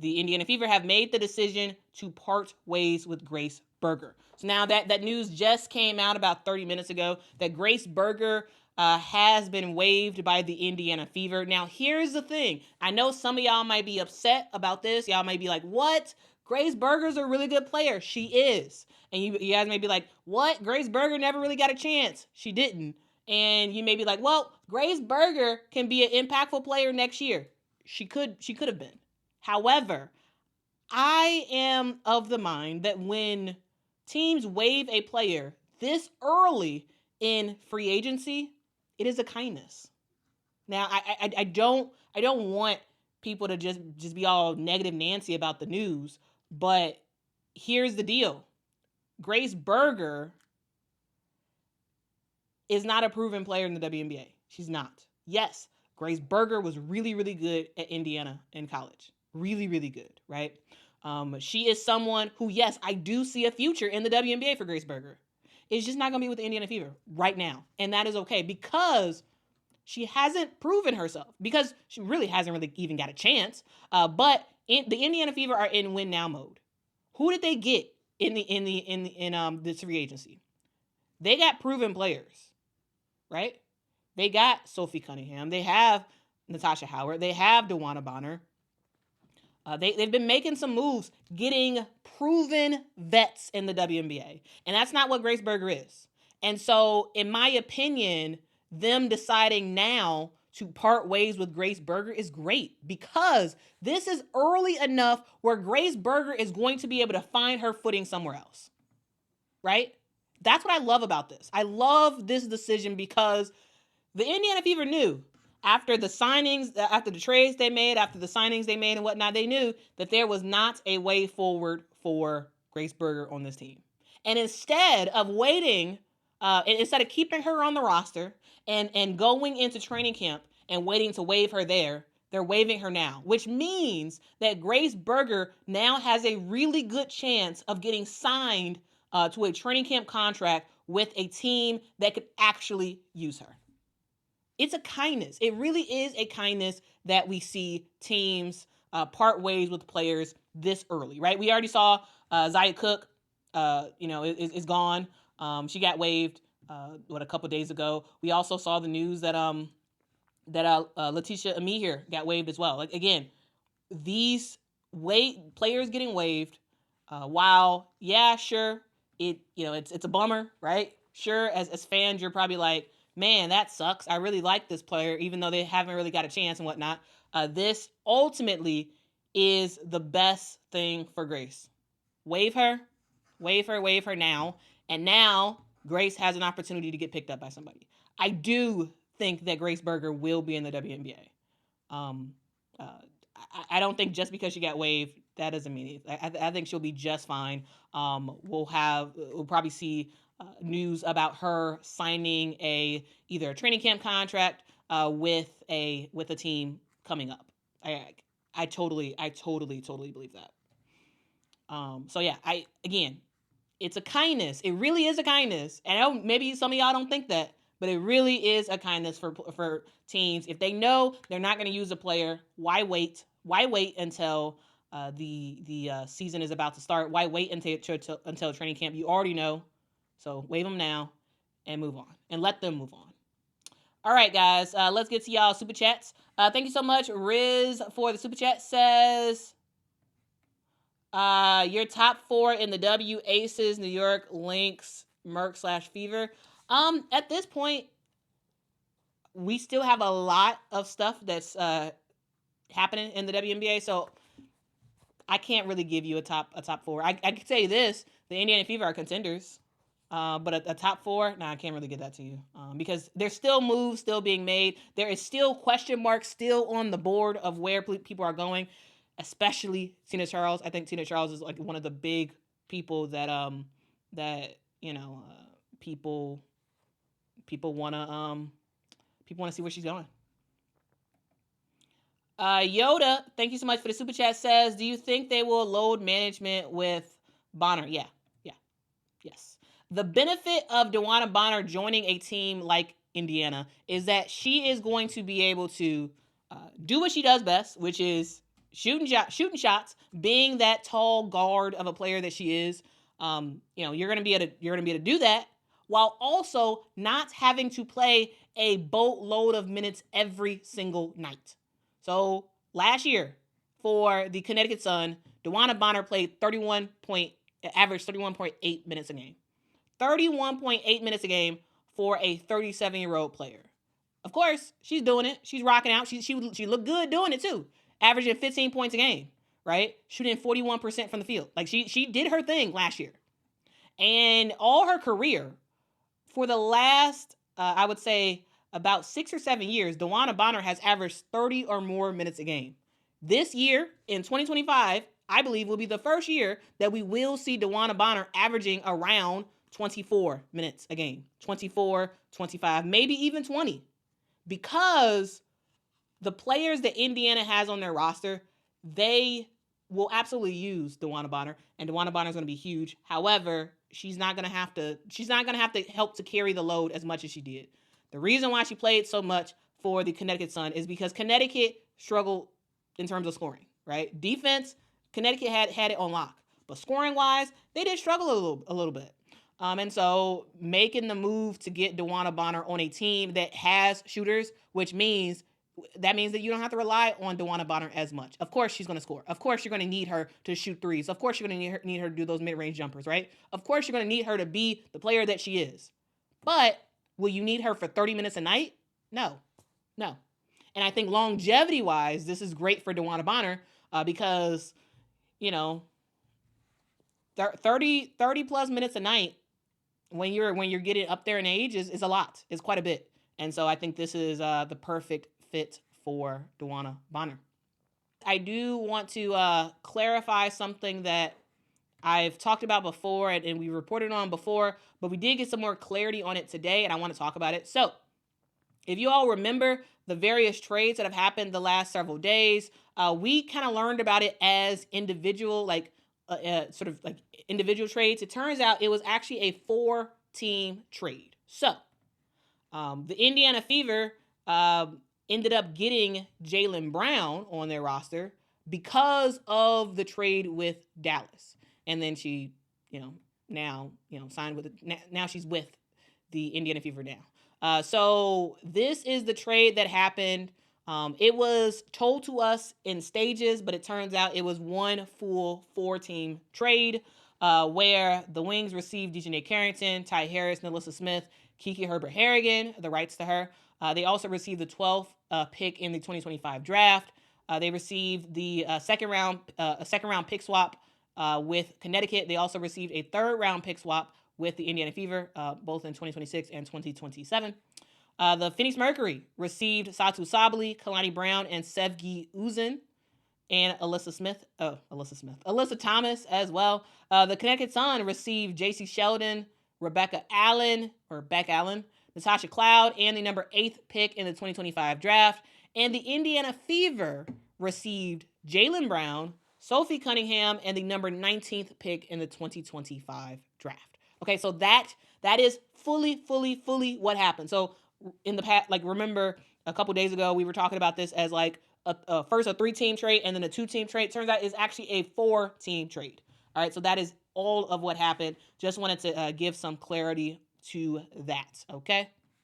the Indiana Fever have made the decision to part ways with Grace Berger. So now that news just came out about 30 minutes ago that Grace Berger has been waived by the Indiana Fever. Now, here's the thing. I know some of y'all might be upset about this. Y'all might be like, what? Grace Berger's a really good player. She is. And you guys may be like, what? Grace Berger never really got a chance. She didn't. And you may be like, well, Grace Berger can be an impactful player next year. She could have been. However, I am of the mind that when teams waive a player this early in free agency, it is a kindness. Now, I don't want people to just be all negative Nancy about the news, but here's the deal. Grace Berger is not a proven player in the WNBA. She's not. Yes, Grace Berger was really, really good at Indiana in college. Really, really good, right? She is someone who, yes, I do see a future in the WNBA for Grace Berger. It's just not going to be with the Indiana Fever right now. And that is okay because she hasn't proven herself, because she really hasn't really even got a chance. But the Indiana Fever are in win now mode. Who did they get in this free agency? They got proven players, right? They got Sophie Cunningham. They have Natasha Howard. They have DeWanna Bonner. They've been making some moves, getting proven vets in the WNBA. And that's not what Grace Berger is. And so, in my opinion, them deciding now to part ways with Grace Berger is great, because this is early enough where Grace Berger is going to be able to find her footing somewhere else, right? That's what I love about this. I love this decision because the Indiana Fever knew after the signings, after the trades they made, after the signings they made and whatnot, they knew that there was not a way forward for Grace Berger on this team. And instead of waiting, instead of keeping her on the roster and going into training camp and waiting to waive her there, they're waiving her now, which means that Grace Berger now has a really good chance of getting signed to a training camp contract with a team that could actually use her. It's a kindness. It really is a kindness that we see teams part ways with players this early, right? We already saw Zaya Cook, is gone. She got waived, a couple days ago. We also saw the news that Letitia Amihir got waived as well. Like, again, these players getting waived, while, yeah, sure, it's a bummer, right? Sure, as fans, you're probably like, man, that sucks. I really like this player, even though they haven't really got a chance and whatnot. This ultimately is the best thing for Grace. Waive her now. And now Grace has an opportunity to get picked up by somebody. I do think that Grace Berger will be in the WNBA. I don't think just because she got waived, that doesn't mean it. I think she'll be just fine. We'll probably see news about her signing either a training camp contract with a team coming up. I totally believe that. So yeah, it's a kindness. It really is a kindness. And I know maybe some of y'all don't think that, but it really is a kindness for teams. If they know they're not going to use a player, why wait? Why wait until the season is about to start? Why wait until training camp? You already know. So waive them now and move on. And let them move on. All right, guys. Let's get to y'all super chats. Thank you so much, Riz, for the super chat. Says, your top 4 in the W: Aces, New York, Lynx, Merc / Fever. At this point, we still have a lot of stuff that's happening in the WNBA, so I can't really give you a top 4. I can tell you this: the Indiana Fever are contenders. But a top 4, I can't really get that to you because there's still moves still being made. There is still question marks still on the board of where people are going, especially Tina Charles. I think Tina Charles is like one of the big people that people want to see where she's going. Yoda, thank you so much for the super chat. Says, do you think they will load management with Bonner? Yeah. Yes. The benefit of DeWanna Bonner joining a team like Indiana is that she is going to be able to do what she does best, which is shooting shots, being that tall guard of a player that she is. You're gonna be able to do that while also not having to play a boatload of minutes every single night. So last year for the Connecticut Sun, DeWanna Bonner played average 31.8 minutes a game. 31.8 minutes a game for a 37-year-old player. Of course, she's doing it. She's rocking out. She looked good doing it too. Averaging 15 points a game, right? Shooting 41% from the field. Like she did her thing last year. And all her career, for the last, I would say, about 6 or 7 years, DeWanna Bonner has averaged 30 or more minutes a game. This year, in 2025, I believe will be the first year that we will see DeWanna Bonner averaging around 24 minutes a game. 24, 25, maybe even 20. Because the players that Indiana has on their roster, they will absolutely use DeWanna Bonner, and DeWanna Bonner is going to be huge. However, she's not going to have to help to carry the load as much as she did. The reason why she played so much for the Connecticut Sun is because Connecticut struggled in terms of scoring, right? Defense, Connecticut had it on lock, but scoring wise, they did struggle a little bit. And so making the move to get DeWanna Bonner on a team that has shooters, which means that you don't have to rely on DeWanna Bonner as much. Of course she's going to score. Of course you're going to need her to shoot threes. Of course you're going to need her to do those mid-range jumpers, right? Of course you're going to need her to be the player that she is. But will you need her for 30 minutes a night? No. And I think longevity-wise, this is great for DeWanna Bonner because, 30 plus minutes a night when you're getting up there in age is a lot. It's quite a bit. And so I think this is the perfect fit for DeWanna Bonner. I do want to clarify something that I've talked about before and we reported on before, but we did get some more clarity on it today, and I want to talk about it. So if you all remember the various trades that have happened the last several days, we kind of learned about it as individual, sort of like individual trades. It turns out it was actually a 4-team trade. So the Indiana Fever ended up getting Jaylen Brown on their roster because of the trade with Dallas. And then she, now she's with the Indiana Fever now. So this is the trade that happened. It was told to us in stages, but it turns out it was one full 4-team trade where the Wings received Dejanay Carrington, Ty Harris, Nalissa Smith, Kiki Herbert-Harrigan, the rights to her. They also received the 12th pick in the 2025 draft. They received the second round pick swap with Connecticut. They also received a 3rd-round pick swap with the Indiana Fever, both in 2026 and 2027. The Phoenix Mercury received Satu Sabally, Kalani Brown, and Sevgi Uzun, and Alyssa Thomas as well. The Connecticut Sun received J.C. Sheldon, Rebecca Allen, Natasha Cloud, and the number 8th pick in the 2025 draft. And the Indiana Fever received Jaylen Brown, Sophie Cunningham, and the number 19th pick in the 2025 draft. Okay, so that is fully what happened. So in the past, remember a couple days ago, we were talking about this as first a 3-team trade and then a 2-team trade. Turns out it's actually a 4-team trade. All right, so that is all of what happened. Just wanted to give some clarity to that, okay?